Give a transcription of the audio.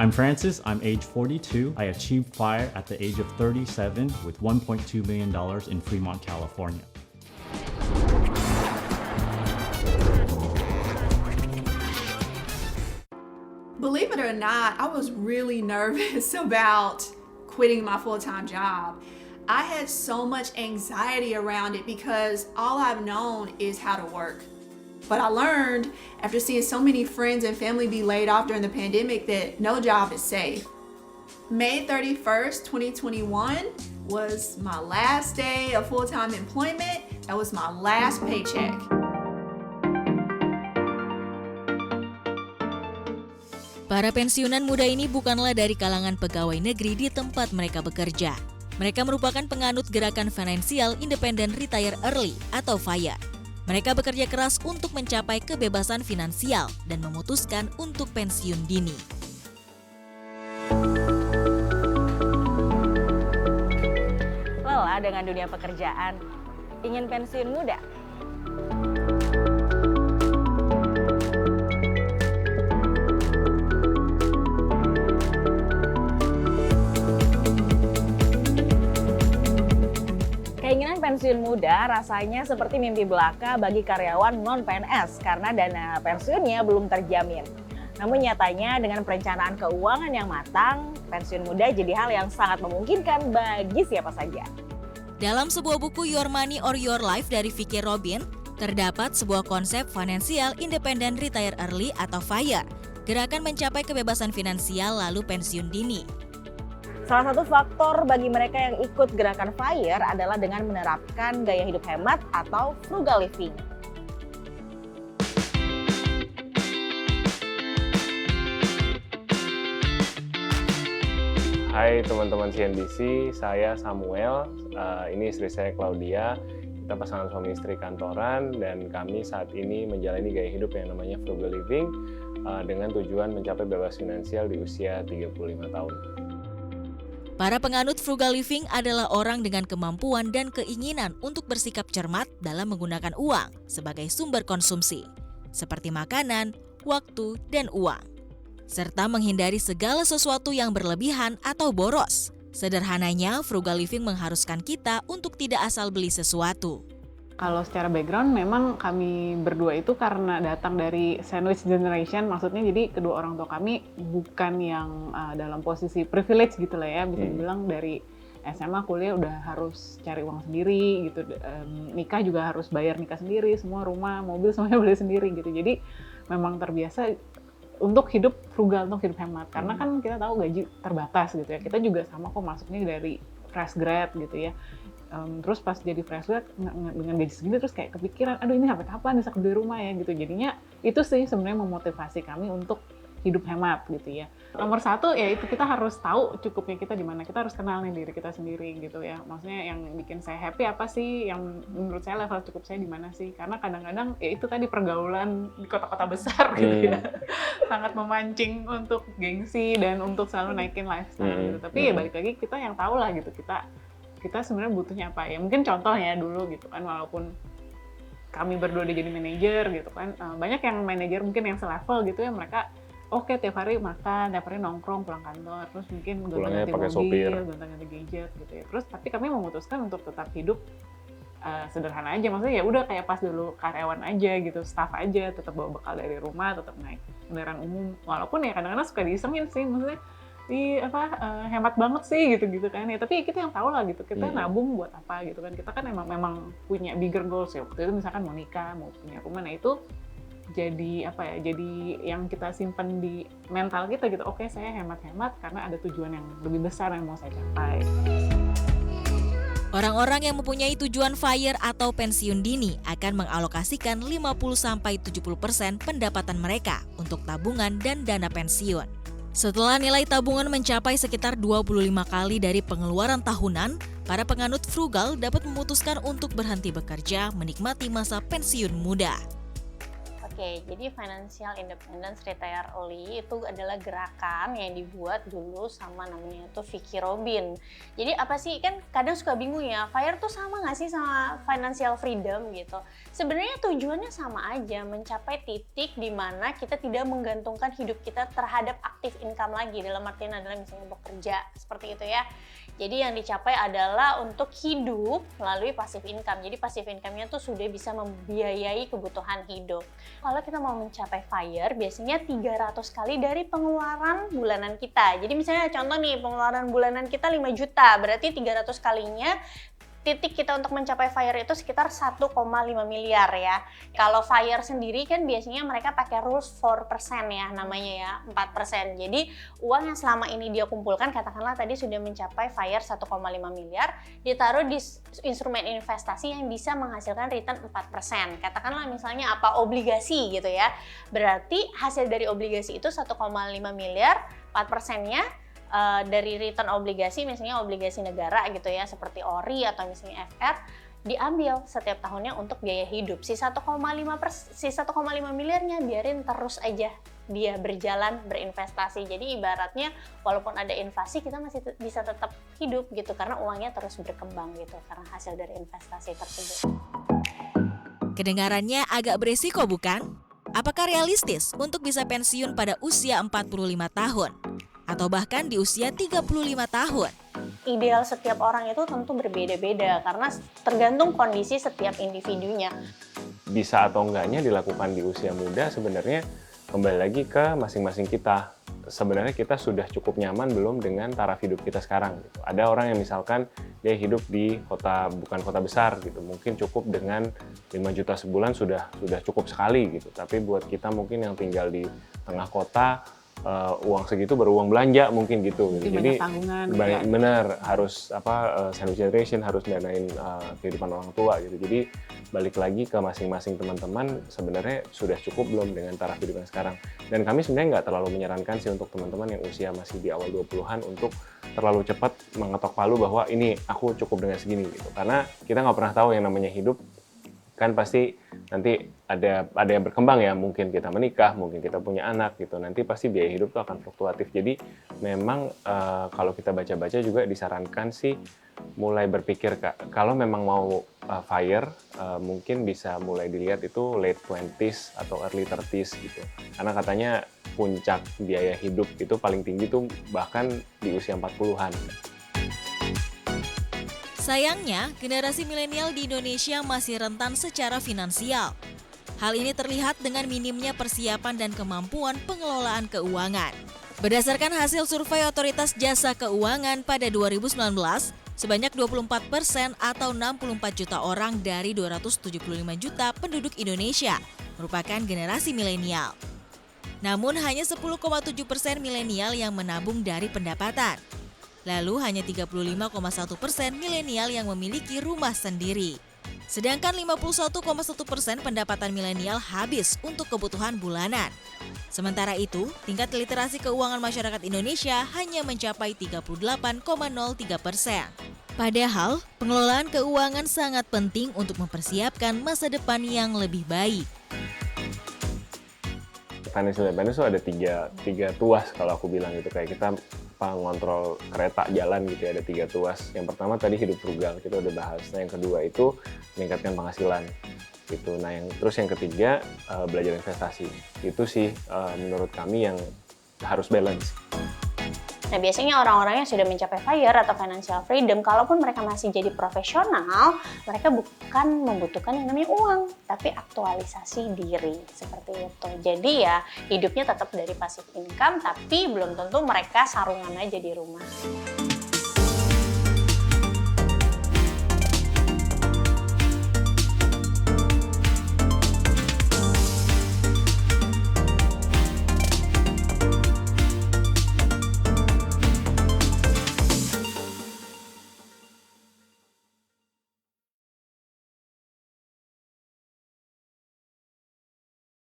I'm Francis. I'm age 42. I achieved FIRE at the age of 37 with $1.2 million in Fremont, California. Believe it or not, I was really nervous about quitting my full-time job. I had so much anxiety around it because all I've known is how to work. But I learned after seeing so many friends and family be laid off during the pandemic that no job is safe. May 31st, 2021 was my last day of full-time employment. That was my last paycheck. Para pensiunan muda ini bukanlah dari kalangan pegawai negeri di tempat mereka bekerja. Mereka merupakan penganut gerakan Financial Independent Retire Early atau FIRE. Mereka bekerja keras untuk mencapai kebebasan finansial dan memutuskan untuk pensiun dini. Lelah dengan dunia pekerjaan, ingin pensiun muda? Keinginan pensiun muda rasanya seperti mimpi belaka bagi karyawan non-PNS karena dana pensiunnya belum terjamin. Namun nyatanya dengan perencanaan keuangan yang matang, pensiun muda jadi hal yang sangat memungkinkan bagi siapa saja. Dalam sebuah buku Your Money or Your Life dari Vicki Robin, terdapat sebuah konsep Financial Independent Retire Early atau FIRE, gerakan mencapai kebebasan finansial lalu pensiun dini. Salah satu faktor bagi mereka yang ikut gerakan FIRE adalah dengan menerapkan gaya hidup hemat atau frugal living. Hai teman-teman CNBC, saya Samuel, ini istri saya Claudia. Kita pasangan suami istri kantoran dan kami saat ini menjalani gaya hidup yang namanya frugal living dengan tujuan mencapai bebas finansial di usia 35 tahun. Para penganut frugal living adalah orang dengan kemampuan dan keinginan untuk bersikap cermat dalam menggunakan uang sebagai sumber konsumsi, seperti makanan, waktu, dan uang, serta menghindari segala sesuatu yang berlebihan atau boros. Sederhananya, frugal living mengharuskan kita untuk tidak asal beli sesuatu. Kalau secara background memang kami berdua itu karena datang dari sandwich generation, maksudnya jadi kedua orang tua kami bukan yang dalam posisi privilege gitu lah ya, bisa dibilang dari SMA kuliah udah harus cari uang sendiri gitu, nikah juga harus bayar nikah sendiri, semua rumah, mobil semuanya beli sendiri gitu. Jadi memang terbiasa untuk hidup frugal, untuk hidup hemat, karena kan kita tahu gaji terbatas gitu ya. Kita juga sama kok masuknya dari fresh grad gitu ya. Terus pas jadi fresh grad dengan gaji segini terus kayak kepikiran, aduh ini sampai kapan bisa beli rumah ya gitu. Jadinya itu sih sebenarnya memotivasi kami untuk hidup hemat gitu ya. Nomor satu ya itu kita harus tahu cukupnya kita di mana. Kita harus kenal nih diri kita sendiri gitu ya. Maksudnya yang bikin saya happy apa sih? Yang menurut saya level cukup saya di mana sih? Karena kadang-kadang ya itu tadi pergaulan di kota-kota besar gitu ya. Sangat memancing untuk gengsi dan untuk selalu naikin lifestyle gitu. Tapi ya balik lagi kita yang tahu lah gitu, kita sebenarnya butuhnya apa ya. Mungkin contohnya dulu gitu kan, walaupun kami berdua udah jadi manajer gitu kan, banyak yang manajer mungkin yang selevel gitu ya, mereka oke, tiap hari makan, tiap hari nongkrong pulang kantor, terus mungkin gonta-ganti mobil, gonta-ganti gadget gitu ya. Terus tapi kami memutuskan untuk tetap hidup sederhana aja, maksudnya ya udah kayak pas dulu karyawan aja gitu, staff aja, tetap bawa bekal dari rumah, tetap naik kendaraan umum. Walaupun ya kadang-kadang suka diisengin sih, maksudnya hemat banget sih gitu kan ya, tapi kita yang tahu lah gitu, kita nabung buat apa gitu kan, kita kan memang punya bigger goals ya, waktu itu misalkan mau nikah, mau punya rumah, nah itu jadi apa ya, jadi yang kita simpan di mental kita gitu, oke saya hemat-hemat karena ada tujuan yang lebih besar yang mau saya capai. Orang-orang yang mempunyai tujuan FIRE atau pensiun dini akan mengalokasikan 50-70% pendapatan mereka untuk tabungan dan dana pensiun. Setelah nilai tabungan mencapai sekitar 25 kali dari pengeluaran tahunan, para penganut frugal dapat memutuskan untuk berhenti bekerja menikmati masa pensiun muda. Oke, Oke, jadi Financial Independence Retire Early itu adalah gerakan yang dibuat dulu sama namanya itu Vicky Robin. Jadi apa sih, kan kadang suka bingung ya, FIRE tuh sama nggak sih sama financial freedom gitu. Sebenarnya tujuannya sama aja, mencapai titik di mana kita tidak menggantungkan hidup kita terhadap active income lagi, dalam artian adalah misalnya bekerja, seperti itu ya. Jadi yang dicapai adalah untuk hidup melalui passive income. Jadi passive income-nya tuh sudah bisa membiayai kebutuhan hidup. Kalau kita mau mencapai FIRE, biasanya 300 kali dari pengeluaran bulanan kita. Jadi misalnya contoh nih, pengeluaran bulanan kita 5 juta, berarti 300 kalinya titik kita untuk mencapai FIRE itu sekitar 1,5 miliar ya. Kalau FIRE sendiri kan biasanya mereka pakai rules 4% ya, namanya ya, 4%. Jadi uang yang selama ini dia kumpulkan, katakanlah tadi sudah mencapai FIRE 1,5 miliar, ditaruh di instrumen investasi yang bisa menghasilkan return 4%. Katakanlah misalnya apa, obligasi gitu ya. Berarti hasil dari obligasi itu 1,5 miliar, 4%-nya dari return obligasi, misalnya obligasi negara gitu ya, seperti ORI atau misalnya FR, diambil setiap tahunnya untuk biaya hidup. Si 1,5 miliarnya biarin terus aja dia berjalan berinvestasi. Jadi ibaratnya walaupun ada inflasi, kita masih bisa tetap hidup gitu, karena uangnya terus berkembang gitu, karena hasil dari investasi tersebut. Kedengarannya agak beresiko bukan? Apakah realistis untuk bisa pensiun pada usia 45 tahun? Atau bahkan di usia 35 tahun? Ideal setiap orang itu tentu berbeda-beda karena tergantung kondisi setiap individunya. Bisa atau enggaknya dilakukan di usia muda sebenarnya kembali lagi ke masing-masing kita. Sebenarnya kita sudah cukup nyaman belum dengan taraf hidup kita sekarang gitu. Ada orang yang misalkan dia hidup di kota, bukan kota besar gitu, mungkin cukup dengan 5 juta sebulan sudah cukup sekali gitu. Tapi buat kita mungkin yang tinggal di tengah kota, uang segitu baru uang belanja mungkin gitu. Jadi banyak tanggungan. Banyak, bener, harus sandwich generation, harus danain kehidupan orang tua gitu. Jadi balik lagi ke masing-masing teman-teman, sebenarnya sudah cukup belum dengan taraf hidup yang sekarang. Dan kami sebenarnya nggak terlalu menyarankan sih untuk teman-teman yang usia masih di awal 20-an untuk terlalu cepat mengetok palu bahwa ini aku cukup dengan segini gitu. Karena kita nggak pernah tahu yang namanya hidup, kan pasti nanti ada yang berkembang ya, mungkin kita menikah, mungkin kita punya anak gitu, nanti pasti biaya hidup tuh akan fluktuatif. Jadi memang kalau kita baca-baca juga disarankan sih mulai berpikir kalau memang mau FIRE, mungkin bisa mulai dilihat itu late 20s atau early 30s gitu. Karena katanya puncak biaya hidup itu paling tinggi tuh bahkan di usia 40-an. Sayangnya, generasi milenial di Indonesia masih rentan secara finansial. Hal ini terlihat dengan minimnya persiapan dan kemampuan pengelolaan keuangan. Berdasarkan hasil survei Otoritas Jasa Keuangan pada 2019, sebanyak 24% atau 64 juta orang dari 275 juta penduduk Indonesia merupakan generasi milenial. Namun hanya 10,7% milenial yang menabung dari pendapatan. Lalu hanya 35,1% milenial yang memiliki rumah sendiri. Sedangkan 51,1% pendapatan milenial habis untuk kebutuhan bulanan. Sementara itu, tingkat literasi keuangan masyarakat Indonesia hanya mencapai 38,03%. Padahal, pengelolaan keuangan sangat penting untuk mempersiapkan masa depan yang lebih baik. Financial independence itu ada tiga tuas kalau aku bilang gitu, kayak kita ngontrol kereta jalan gitu ya, ada 3 tuas. Yang pertama tadi hidup frugal, kita udah bahas. Nah, yang kedua itu meningkatkan penghasilan gitu. Nah, terus yang ketiga belajar investasi. Itu sih menurut kami yang harus balance. Nah, biasanya orang-orang yang sudah mencapai FIRE atau financial freedom, kalaupun mereka masih jadi profesional, mereka bukan membutuhkan yang namanya uang, tapi aktualisasi diri, seperti itu. Jadi ya, hidupnya tetap dari passive income, tapi belum tentu mereka sarungan aja di rumah.